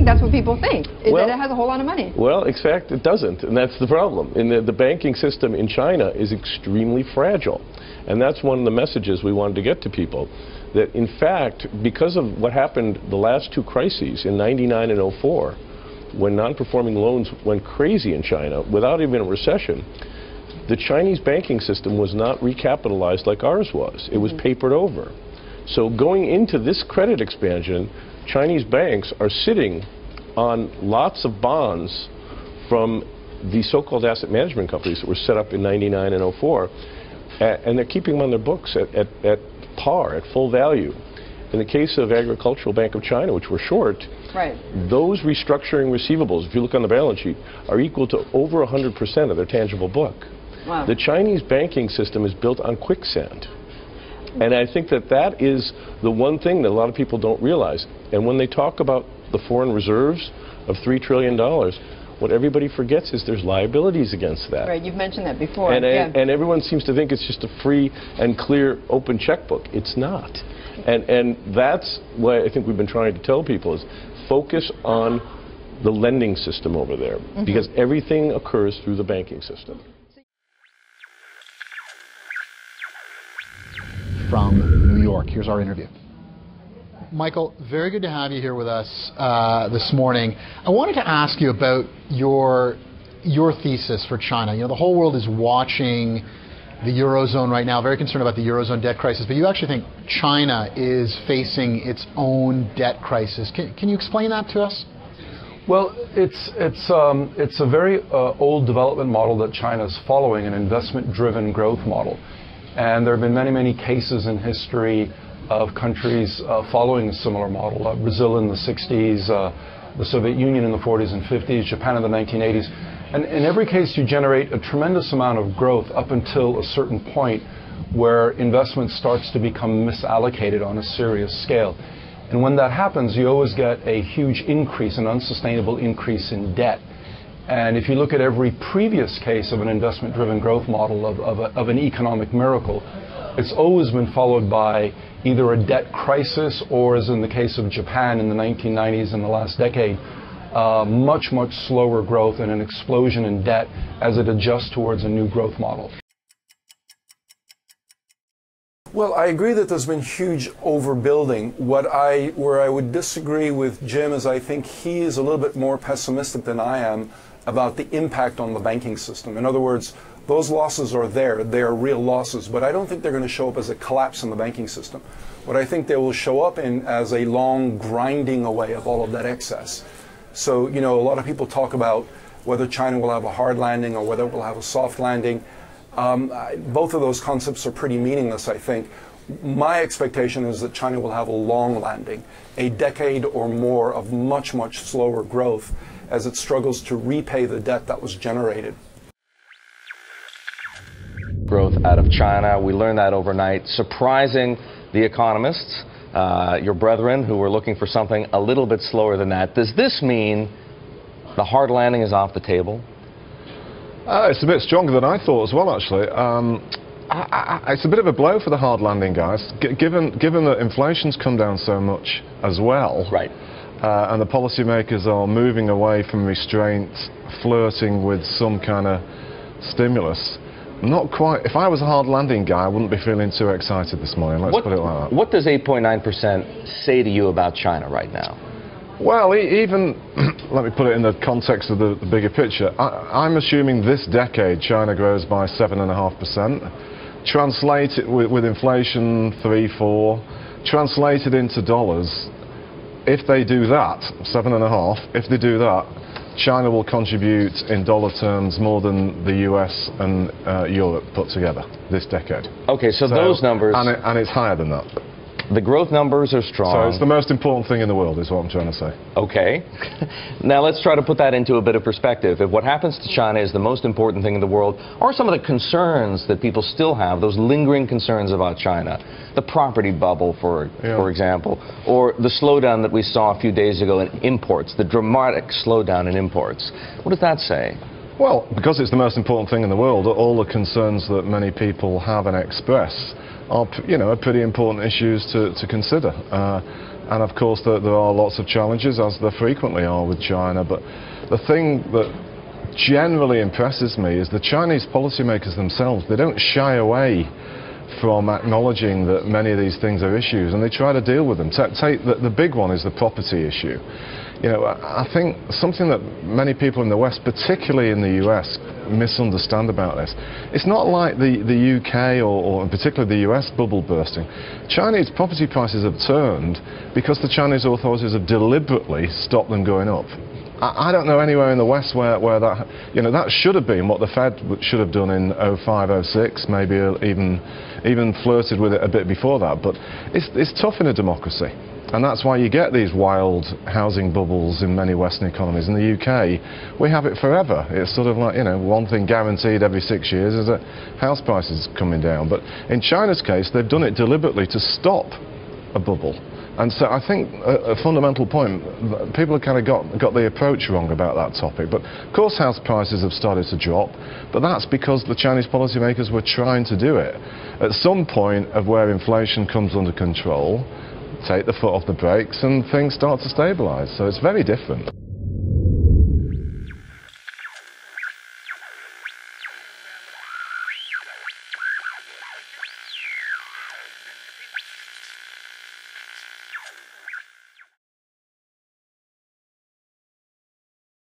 think that's what people think, is that it has a whole lot of money. Well, in fact, it doesn't, and that's the problem. And the banking system in China is extremely fragile. And that's one of the messages we wanted to get to people, that in fact, because of what happened the last two crises in '99 and '04, when non-performing loans went crazy in China without even a recession, the Chinese banking system was not recapitalized like ours was. It was papered over. So going into this credit expansion, Chinese banks are sitting on lots of bonds from the so-called asset management companies that were set up in '99 and '04, and they're keeping them on their books at par, at full value. In the case of Agricultural Bank of China, which we're short, those restructuring receivables, if you look on the balance sheet, are equal to over 100% of their tangible book. Wow. The Chinese banking system is built on quicksand. And I think that that is the one thing that a lot of people don't realize. And when they talk about the foreign reserves of $3 trillion, what everybody forgets is there's liabilities against that. Right, you've mentioned that before. And everyone seems to think it's just a free and clear open checkbook. It's not. And that's what I think we've been trying to tell people is focus on the lending system over there, because everything occurs through the banking system. From New York, here's our interview. Michael, very good to have you here with us this morning. I wanted to ask you about your thesis for China. You know, the whole world is watching the Eurozone right now, very concerned about the Eurozone debt crisis, but you actually think China is facing its own debt crisis. Can you explain that to us? Well, it's a very old development model that China's following, an investment-driven growth model. And there have been many, many cases in history of countries following a similar model. Brazil in the 60s, the Soviet Union in the 40s and 50s, Japan in the 1980s. And in every case, you generate a tremendous amount of growth up until a certain point where investment starts to become misallocated on a serious scale. And when that happens, you always get a huge increase, an unsustainable increase in debt. And if you look at every previous case of an investment-driven growth model of an economic miracle, it's always been followed by either a debt crisis or, as in the case of Japan in the 1990s and the last decade, much, much slower growth and an explosion in debt as it adjusts towards a new growth model. Well, I agree that there's been huge overbuilding. Where I would disagree with Jim is I think he is a little bit more pessimistic than I am about the impact on the banking system. In other words, those losses are there. They are real losses, but I don't think they're going to show up as a collapse in the banking system. What I think they will show up in as a long grinding away of all of that excess. So, you know, a lot of people talk about whether China will have a hard landing or whether it will have a soft landing. Both of those concepts are pretty meaningless, I think. My expectation is that China will have a long landing, a decade or more of much, much slower growth as it struggles to repay the debt that was generated. Growth out of China, we learned that overnight, surprising the economists, your brethren who were looking for something a little bit slower than that. Does this mean the hard landing is off the table? It's a bit stronger than I thought as well, actually. It's a bit of a blow for the hard landing, guys, given that inflation's come down so much as well. Right. And the policymakers are moving away from restraint, flirting with some kind of stimulus. Not quite. If I was a hard landing guy, I wouldn't be feeling too excited this morning. Let's put it like that. What does 8.9% say to you about China right now? Well, even, let me put it in the context of the bigger picture. I'm assuming this decade China grows by 7.5%. Translate it with inflation 3-4. Translated into dollars. If they do that, 7.5, if they do that, China will contribute in dollar terms more than the US and Europe put together this decade. Okay, so those numbers... And it's higher than that. The growth numbers are strong. So it's the most important thing in the world is what I'm trying to say. Okay. Now let's try to put that into a bit of perspective. If what happens to China is the most important thing in the world, or some of the concerns that people still have, those lingering concerns about China, the property bubble, for example, or the slowdown that we saw a few days ago in imports, the dramatic slowdown in imports, what does that say? Well, because it's the most important thing in the world, all the concerns that many people have and express are, you know, pretty important issues to consider. And of course, there are lots of challenges, as there frequently are with China. But the thing that generally impresses me is the Chinese policymakers themselves. They don't shy away from acknowledging that many of these things are issues, and they try to deal with them. Take the big one is the property issue. You know, I think something that many people in the West, particularly in the US, misunderstand about this. It's not like the UK or in particular the US bubble bursting. Chinese property prices have turned because the Chinese authorities have deliberately stopped them going up. I don't know anywhere in the West where that, you know, that should have been what the Fed should have done in 05, 06, maybe even flirted with it a bit before that. But it's tough in a democracy. And that's why you get these wild housing bubbles in many Western economies. In the UK, we have it forever. It's sort of like, you know, one thing guaranteed every 6 years is that house prices coming down. But in China's case, they've done it deliberately to stop a bubble. And so I think a fundamental point, people have kind of got the approach wrong about that topic. But of course house prices have started to drop, but that's because the Chinese policymakers were trying to do it. At some point of where inflation comes under control, take the foot off the brakes and things start to stabilise. So it's very different.